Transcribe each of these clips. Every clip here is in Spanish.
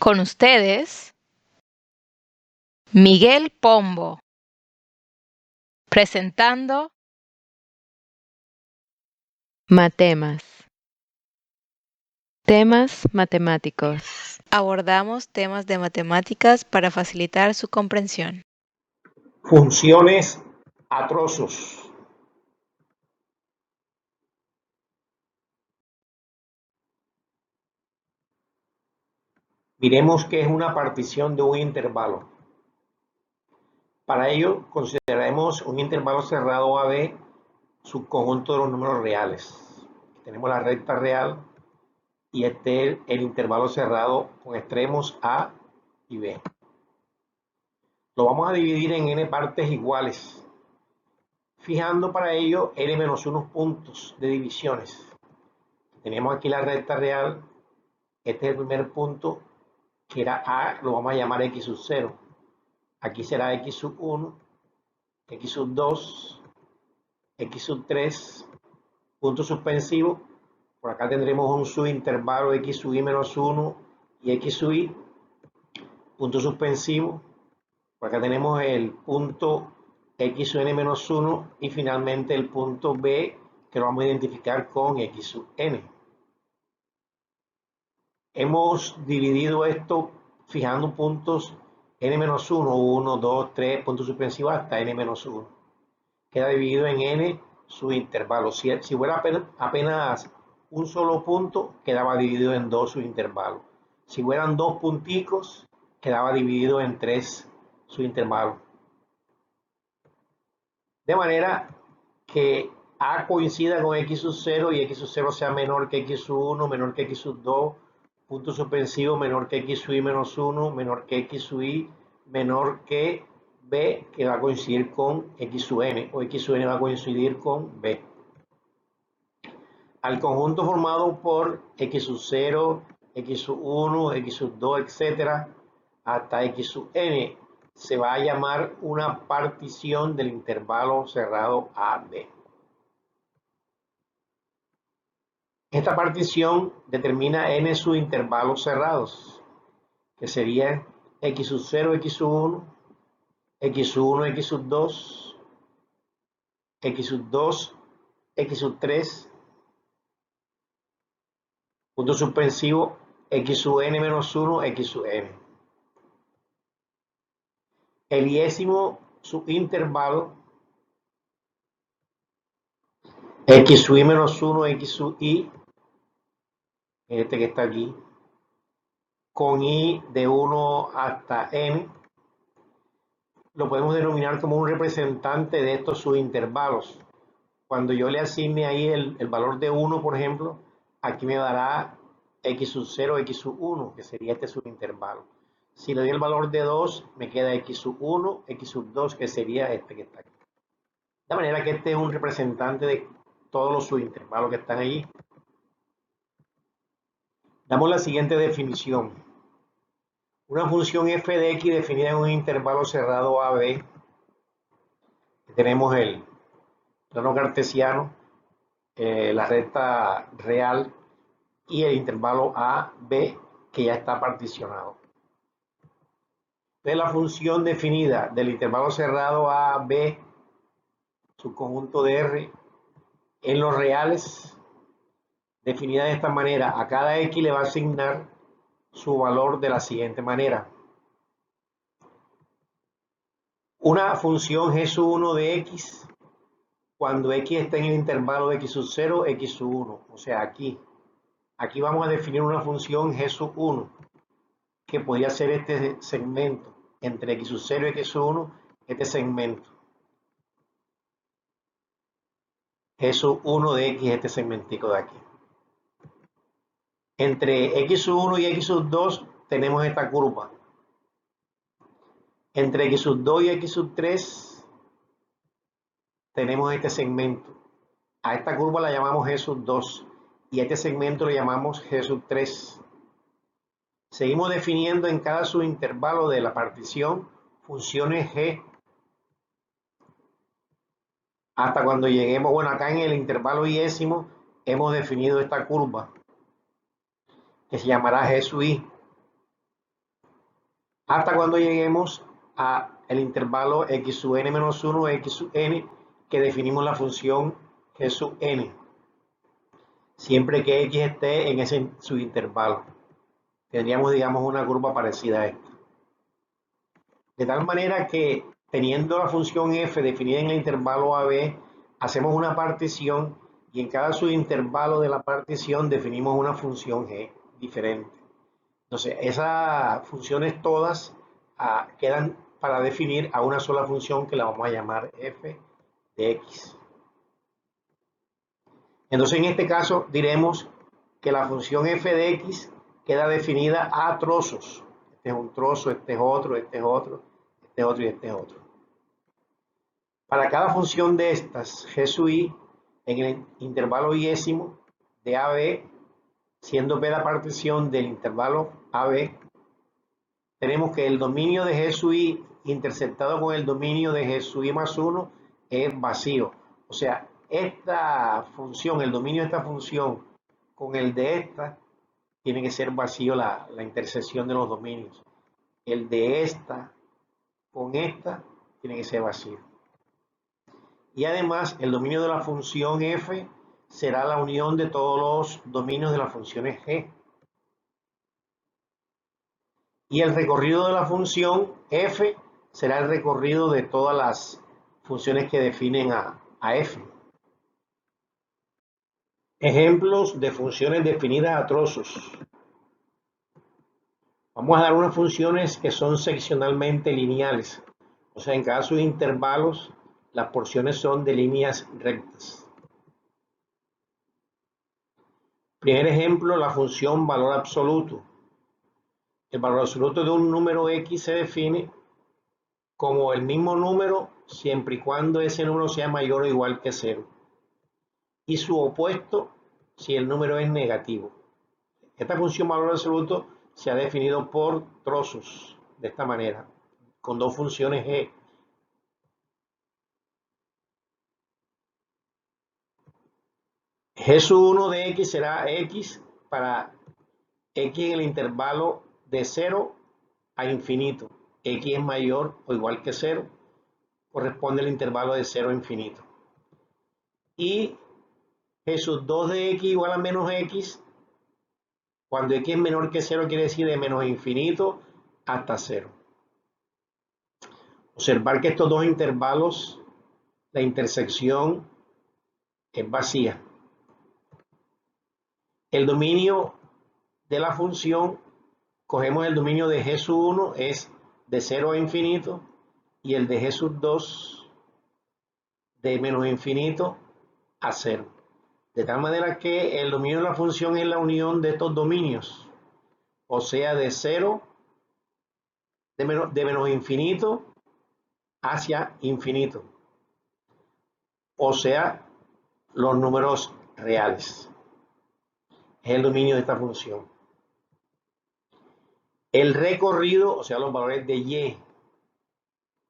Con ustedes, Miguel Pombo, presentando Matemas. Temas matemáticos. Abordamos temas de matemáticas para facilitar su comprensión. Funciones a trozos. Miremos qué es una partición de un intervalo. Para ello, consideraremos un intervalo cerrado AB, subconjunto de los números reales. Tenemos la recta real y este es el intervalo cerrado con extremos A y B. Lo vamos a dividir en n partes iguales, fijando para ello n-1 puntos de divisiones. Tenemos aquí la recta real, este es el primer punto, que era A, lo vamos a llamar x sub 0. Aquí será x sub 1, x sub 2, x sub 3, punto suspensivo. Por acá tendremos un subintervalo x sub i menos 1 y x sub i, punto suspensivo. Por acá tenemos el punto x sub n menos 1 y finalmente el punto B, que lo vamos a identificar con x sub n. Hemos dividido esto fijando puntos n-1, 1, 2, 3, puntos suspensivos hasta n-1. Queda dividido en n subintervalos. Si fuera apenas un solo punto, quedaba dividido en dos subintervalos. Si fueran dos punticos, quedaba dividido en tres subintervalos. De manera que A coincida con x sub 0 y x sub 0 sea menor que x sub 1, menor que x sub 2, punto suspensivo menor que x sub i menos 1, menor que x sub i, menor que B, que va a coincidir con x sub n, o x sub n va a coincidir con B. Al conjunto formado por x sub 0, x sub 1, x sub 2, etc., hasta x sub n, se va a llamar una partición del intervalo cerrado AB. Esta partición determina n subintervalos cerrados, que serían x sub 0, x sub 1, x sub 1, x sub 2, x sub 2, x sub 3, punto suspensivo, x sub n menos 1, x sub n. El iésimo subintervalo, x sub i menos 1, x sub i, este que está aquí, con i de 1 hasta n, lo podemos denominar como un representante de estos subintervalos. Cuando yo le asigne ahí el valor de 1, por ejemplo, aquí me dará x sub 0, x sub 1, que sería este subintervalo. Si le doy el valor de 2, me queda x sub 1, x sub 2, que sería este que está aquí. De manera que este es un representante de todos los subintervalos que están allí. Damos la siguiente definición. Una función f de x definida en un intervalo cerrado AB. Tenemos el plano cartesiano, la recta real y el intervalo a, b, que ya está particionado. Entonces la función definida del intervalo cerrado a, b, subconjunto de R, en los reales, definida de esta manera, a cada x le va a asignar su valor de la siguiente manera. Una función g sub 1 de x, cuando x está en el intervalo de x sub 0, x sub 1, o sea aquí vamos a definir una función g sub 1, que podría ser este segmento, entre x sub 0 y x sub 1, este segmento. G sub 1 de x, este segmentico de aquí. Entre x sub 1 y x sub 2 tenemos esta curva. Entre x sub 2 y x sub 3 tenemos este segmento. A esta curva la llamamos G sub 2 y a este segmento lo llamamos G sub 3. Seguimos definiendo en cada subintervalo de la partición funciones G hasta cuando lleguemos, bueno, acá en el intervalo iésimo hemos definido esta curva que se llamará G sub i. hasta cuando lleguemos a el intervalo x sub n menos 1, x sub n, que definimos la función g sub n, siempre que x esté en ese subintervalo. Tendríamos, digamos, una curva parecida a esta. De tal manera que, teniendo la función f definida en el intervalo AB, hacemos una partición y en cada subintervalo de la partición definimos una función g diferente. Entonces, esas funciones todas quedan para definir a una sola función que la vamos a llamar f de x. Entonces, en este caso diremos que la función f de x queda definida a trozos. Este es un trozo, este es otro, este es otro, este es otro y este es otro. Para cada función de estas, g sub i, en el intervalo iésimo de AB, siendo B la partición del intervalo AB, tenemos que el dominio de g sub i interceptado con el dominio de g sub i más 1 es vacío. O sea, esta función, el dominio de esta función con el de esta, tiene que ser vacío la intersección de los dominios. El de esta con esta tiene que ser vacío. Y además, el dominio de la función f será la unión de todos los dominios de las funciones g. Y el recorrido de la función f será el recorrido de todas las funciones que definen a f. Ejemplos de funciones definidas a trozos. Vamos a dar unas funciones que son seccionalmente lineales. O sea, en cada sus intervalos, las porciones son de líneas rectas. Primer ejemplo, la función valor absoluto. El valor absoluto de un número x se define como el mismo número siempre y cuando ese número sea mayor o igual que 0. Y su opuesto si el número es negativo. Esta función valor absoluto se ha definido por trozos, de esta manera, con dos funciones g. G sub 1 de x será x para x en el intervalo de 0 a infinito. X es mayor o igual que 0, corresponde al intervalo de 0 a infinito. Y G sub 2 de x igual a menos x, cuando x es menor que 0 quiere decir de menos infinito hasta 0. Observar que estos dos intervalos, la intersección es vacía. El dominio de la función, cogemos el dominio de g sub 1, es de 0 a infinito, y el de g sub 2 de menos infinito a 0. De tal manera que el dominio de la función es la unión de estos dominios, o sea, de 0, de menos infinito hacia infinito, o sea, los números reales. Es el dominio de esta función. El recorrido, o sea, los valores de y.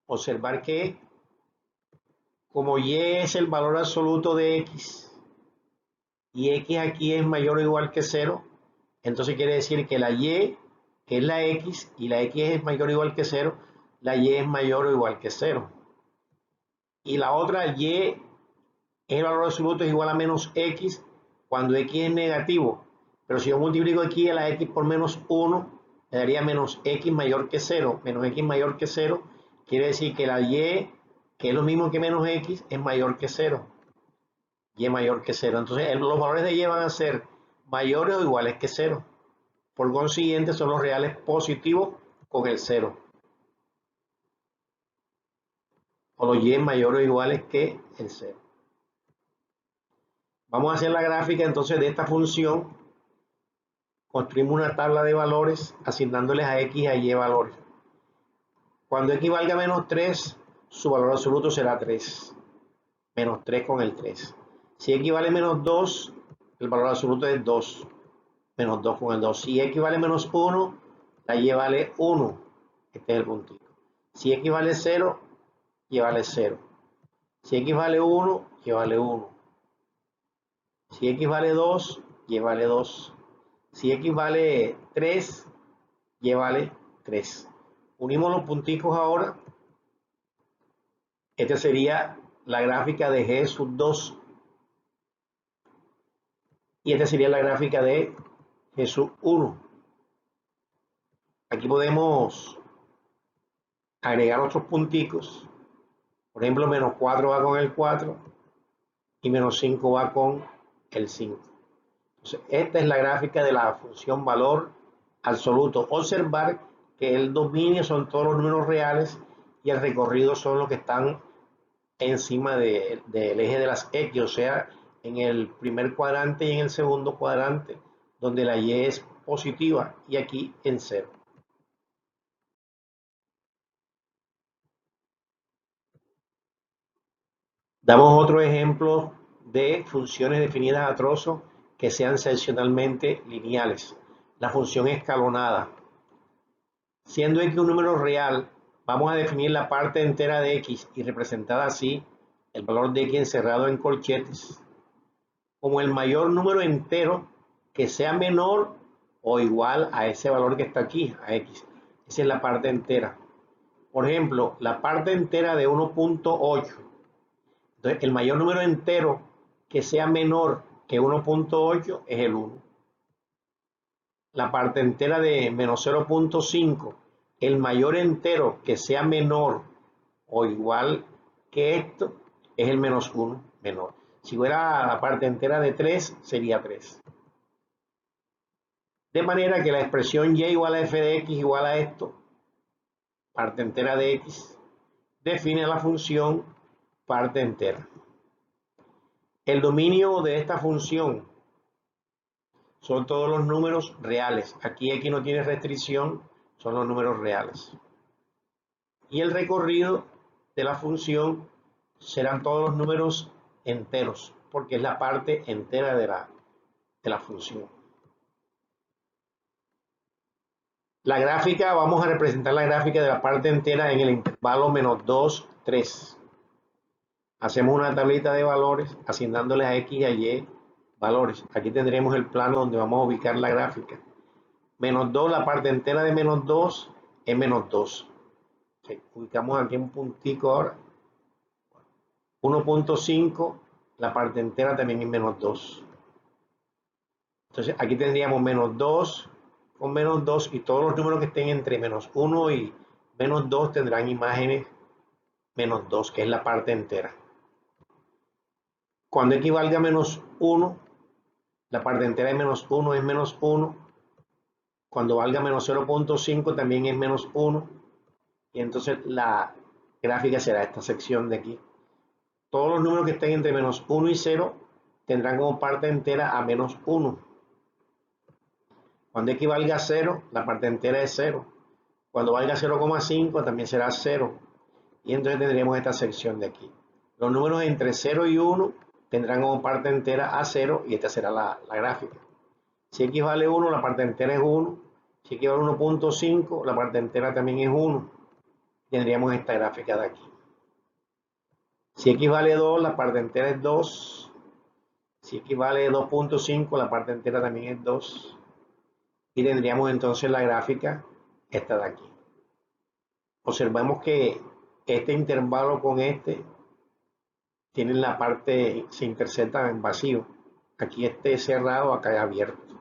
Observar que como y es el valor absoluto de x, y x aquí es mayor o igual que 0, entonces quiere decir que la y, que es la x, y la x es mayor o igual que 0, la y es mayor o igual que 0. Y la otra y es el valor absoluto es igual a menos x cuando x es negativo. Pero si yo multiplico aquí a la x por menos 1, me daría menos x mayor que 0. Menos x mayor que 0 quiere decir que la y, que es lo mismo que menos x, es mayor que 0. Y mayor que 0. Entonces los valores de y van a ser mayores o iguales que 0. Por consiguiente son los reales positivos con el 0. O los y mayores o iguales que el 0. Vamos a hacer la gráfica entonces de esta función. Construimos una tabla de valores asignándoles a x y a y valores. Cuando x valga menos 3, su valor absoluto será 3. Menos 3 con el 3. Si x vale menos 2, el valor absoluto es 2. Menos 2 con el 2. Si x vale menos 1, la y vale 1. Este es el puntito. Si x vale 0, y vale 0. Si x vale 1, y vale 1. Si x vale 2, y vale 2. Si x vale 3, y vale 3. Unimos los punticos ahora. Esta sería la gráfica de G sub 2. Y esta sería la gráfica de G sub 1. Aquí podemos agregar otros punticos. Por ejemplo, menos 4 va con el 4 y menos 5 va con el 5. Entonces, esta es la gráfica de la función valor absoluto. Observar que el dominio son todos los números reales y el recorrido son los que están encima del eje de las X, o sea, en el primer cuadrante y en el segundo cuadrante, donde la Y es positiva y aquí en 0. Damos otro ejemplo de funciones definidas a trozos que sean seccionalmente lineales. La función escalonada. Siendo X un número real, vamos a definir la parte entera de X y representada así el valor de X encerrado en corchetes como el mayor número entero que sea menor o igual a ese valor que está aquí, a X. Esa es la parte entera. Por ejemplo, la parte entera de 1.8. Entonces, el mayor número entero que sea menor que 1.8 es el 1. La parte entera de menos 0.5, el mayor entero que sea menor o igual que esto es el menos 1 menor. Si fuera la parte entera de 3, sería 3. De manera que la expresión y igual a f de x igual a esto, parte entera de x, define la función parte entera. El dominio de esta función son todos los números reales. Aquí x no tiene restricción, son los números reales. Y el recorrido de la función serán todos los números enteros, porque es la parte entera de la función. La gráfica, vamos a representar la gráfica de la parte entera en el intervalo menos 2, 3. Hacemos una tablita de valores asignándoles a X y a Y valores. Aquí tendremos el plano donde vamos a ubicar la gráfica. Menos 2, la parte entera de menos 2 es menos 2. Ubicamos aquí un puntico ahora. 1.5, la parte entera también es menos 2. Entonces aquí tendríamos menos 2 con menos 2 y todos los números que estén entre menos 1 y menos 2 tendrán imágenes menos 2, que es la parte entera. Cuando x valga menos 1, la parte entera de menos 1 es menos 1. Cuando valga menos 0.5 también es menos 1. Y entonces la gráfica será esta sección de aquí. Todos los números que estén entre menos 1 y 0 tendrán como parte entera a menos 1. Cuando x valga 0, la parte entera es 0. Cuando valga 0,5 también será 0. Y entonces tendremos esta sección de aquí. Los números entre 0 y 1 tendrán como parte entera a 0 y esta será la gráfica. Si x vale 1, la parte entera es 1. Si x vale 1.5, la parte entera también es 1. Tendríamos esta gráfica de aquí. Si x vale 2, la parte entera es 2. Si x vale 2.5, la parte entera también es 2. Y tendríamos entonces la gráfica esta de aquí. Observemos que este intervalo con este tienen la parte, se intersecta en vacío. Aquí este es cerrado, acá es abierto.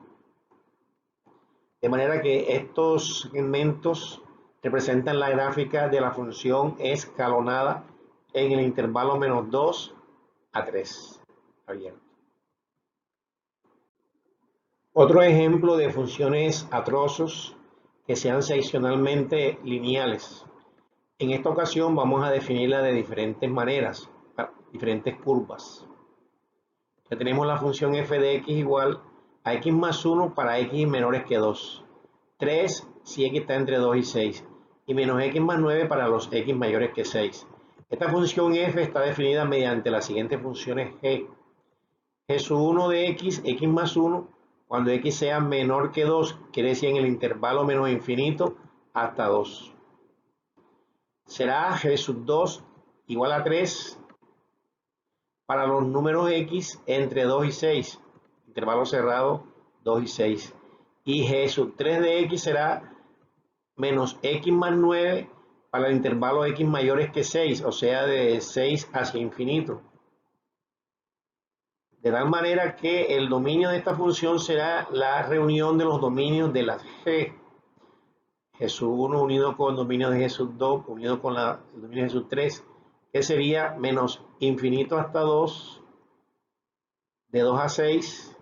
De manera que estos segmentos representan la gráfica de la función escalonada en el intervalo menos 2 a 3, abierto. Otro ejemplo de funciones a trozos que sean seccionalmente lineales. En esta ocasión vamos a definirla de diferentes maneras, diferentes curvas. Ya tenemos la función f de x igual a x más 1 para x menores que 2. 3 si x está entre 2 y 6. Y menos x más 9 para los x mayores que 6. Esta función f está definida mediante las siguientes funciones g. G sub 1 de x, x más 1, cuando x sea menor que 2, quiere decir en el intervalo menos infinito hasta 2. Será g sub 2 igual a 3 para los números x entre 2 y 6, intervalo cerrado 2 y 6. Y g sub 3 de x será menos x más 9 para el intervalo x mayores que 6, o sea, de 6 hacia infinito. De tal manera que el dominio de esta función será la reunión de los dominios de las g. Jesús 1 unido con el dominio de Jesús 2 unido con el dominio de Jesús 3, que sería menos infinito hasta 2, de 2 a 6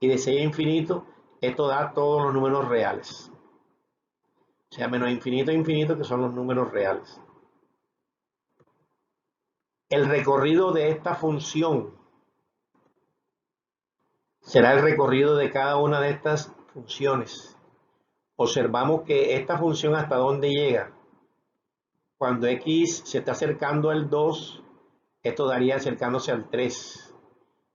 y de 6 a infinito. Esto da todos los números reales. O sea, menos infinito a infinito, que son los números reales. El recorrido de esta función será el recorrido de cada una de estas funciones. Observamos que esta función hasta dónde llega. Cuando x se está acercando al 2, esto daría acercándose al 3.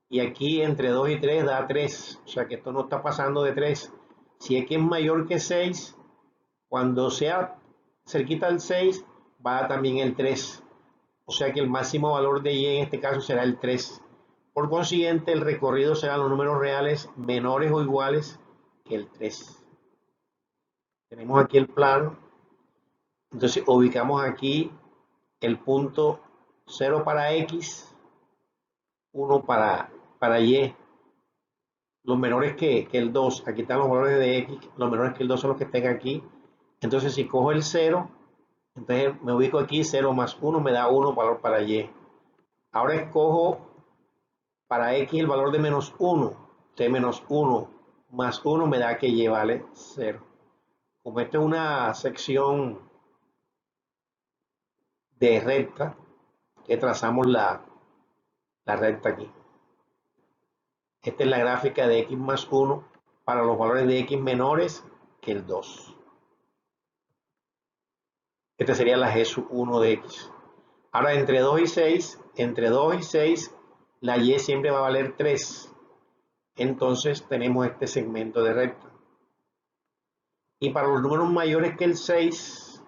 Y aquí entre 2 y 3 da 3. O sea que esto no está pasando de 3. Si x es mayor que 6, cuando sea cerquita al 6, va también el 3. O sea que el máximo valor de y en este caso será el 3. Por consiguiente, el recorrido será los números reales menores o iguales que el 3. Tenemos aquí el plano. Entonces ubicamos aquí el punto 0 para x, 1 para y. Los menores que el 2. Aquí están los valores de x. Los menores que el 2 son los que estén aquí. Entonces si cojo el 0, entonces me ubico aquí, 0 más 1 me da 1 valor para y. Ahora escojo para x el valor de menos 1. Entonces menos 1 más 1 me da que y vale 0. Como esta es una sección de recta, que trazamos la recta aquí. Esta es la gráfica de x más 1 para los valores de x menores que el 2. Esta sería la g sub 1 de x. Ahora entre 2 y 6, la y siempre va a valer 3. Entonces tenemos este segmento de recta. Y para los números mayores que el 6,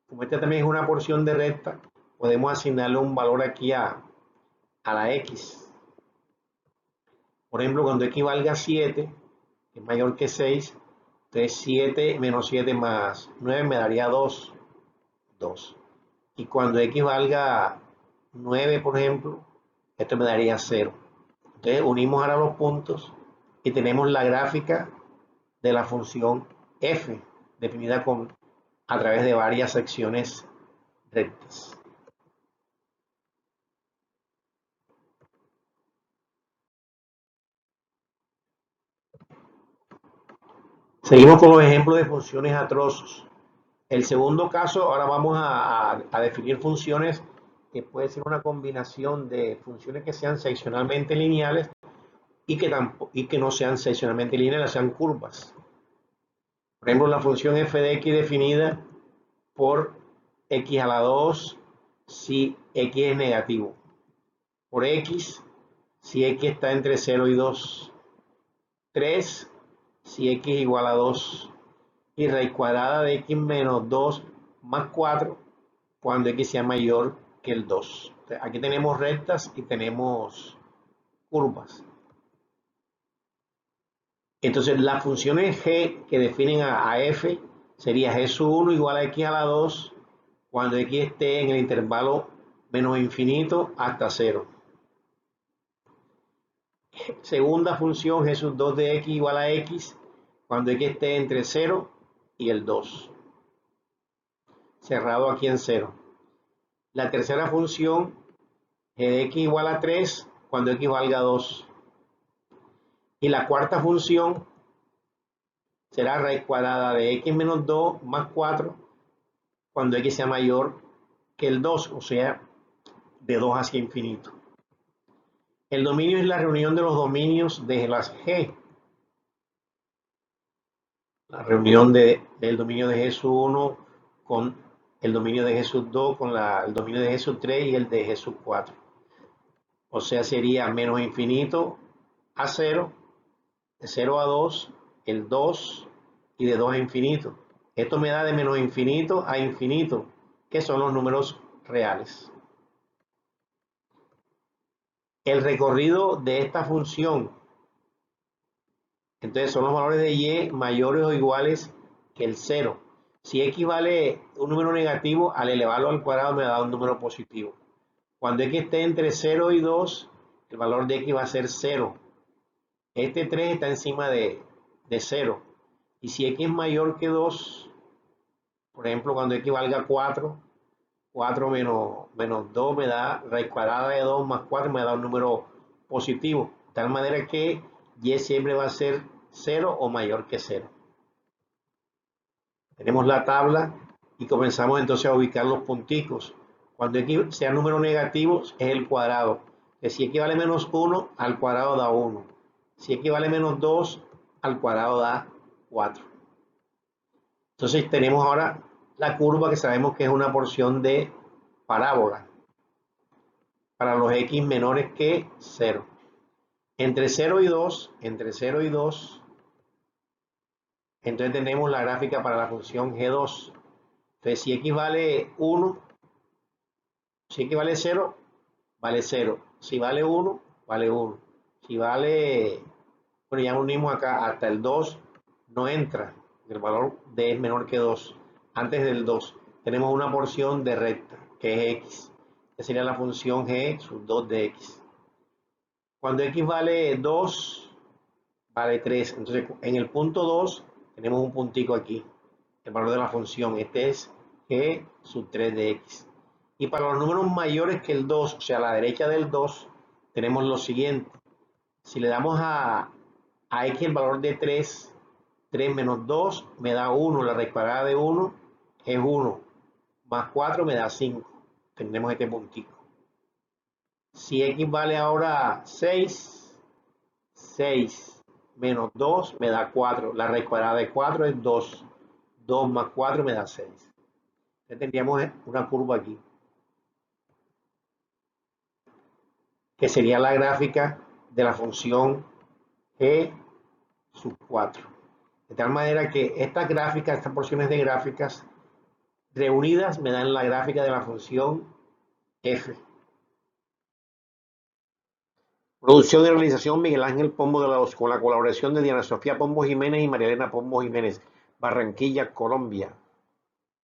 como esta también es una porción de recta, podemos asignarle un valor aquí a la x. Por ejemplo, cuando x valga 7, que es mayor que 6, entonces 7 menos 7 más 9 me daría 2. 2. Y cuando x valga 9, por ejemplo, esto me daría 0. Entonces unimos ahora los puntos y tenemos la gráfica de la función f, definida a través de varias secciones rectas. Seguimos con los ejemplos de funciones a trozos. El segundo caso, ahora vamos a definir funciones que puede ser una combinación de funciones que sean seccionalmente lineales y que no sean seccionalmente lineales, sean curvas. Por ejemplo, la función f de x definida por x a la 2 si x es negativo. Por x si x está entre 0 y 2. 3 si x es igual a 2. Y raíz cuadrada de x menos 2 más 4 cuando x sea mayor que el 2. Aquí tenemos rectas y tenemos curvas. Entonces las funciones g que definen a f sería g sub 1 igual a x a la 2 cuando x esté en el intervalo menos infinito hasta 0. Segunda función g sub 2 de x igual a x cuando x esté entre 0 y el 2. Cerrado aquí en 0. La tercera función g de x igual a 3 cuando x valga 2. Y la cuarta función será raíz cuadrada de x menos 2 más 4 cuando x sea mayor que el 2, o sea, de 2 hacia infinito. El dominio es la reunión de los dominios de las g. La reunión del dominio de G sub 1 con el dominio de G sub 2 con el dominio de G sub 3 y el de G sub 4. O sea, sería menos infinito a 0, de 0 a 2, el 2 y de 2 a infinito. Esto me da de menos infinito a infinito, que son los números reales. El recorrido de esta función, entonces son los valores de y mayores o iguales que el 0. Si x vale un número negativo, al elevarlo al cuadrado me da un número positivo. Cuando x esté entre 0 y 2, el valor de x va a ser 0. Este 3 está encima de 0. Y si x es mayor que 2, por ejemplo, cuando x valga 4, 4 menos 2 me da raíz cuadrada de 2 más 4 me da un número positivo. De tal manera que y siempre va a ser 0 o mayor que 0. Tenemos la tabla y comenzamos entonces a ubicar los punticos. Cuando x sea número negativo es el cuadrado. Que si x vale menos 1, al cuadrado da 1. Si x vale menos 2, al cuadrado da 4. Entonces tenemos ahora la curva que sabemos que es una porción de parábola para los x menores que 0. Entre 0 y 2, entonces tenemos la gráfica para la función g2. Entonces si x vale 1, si x vale 0, vale 0. Si vale 1, vale 1. Si vale, bueno, ya unimos acá, hasta el 2 no entra. El valor de es menor que 2. Antes del 2 tenemos una porción de recta, que es x. Que sería la función g sub 2 de x. Cuando x vale 2, vale 3. Entonces en el punto 2 tenemos un puntico aquí. El valor de la función. Este es g sub 3 de x. Y para los números mayores que el 2, o sea, a la derecha del 2, tenemos lo siguiente. Si le damos a x el valor de 3, 3 menos 2 me da 1, la raíz cuadrada de 1 es 1, más 4 me da 5. Tendremos este puntico. Si x vale ahora 6, 6 menos 2 me da 4, la raíz cuadrada de 4 es 2, 2 más 4 me da 6. Entonces tendríamos una curva aquí, que sería la gráfica de la función g sub 4. De tal manera que estas gráficas, estas porciones de gráficas reunidas me dan la gráfica de la función f. Producción y realización Miguel Ángel Pombo de la Voz, con la colaboración de Diana Sofía Pombo Jiménez y María Elena Pombo Jiménez, Barranquilla, Colombia.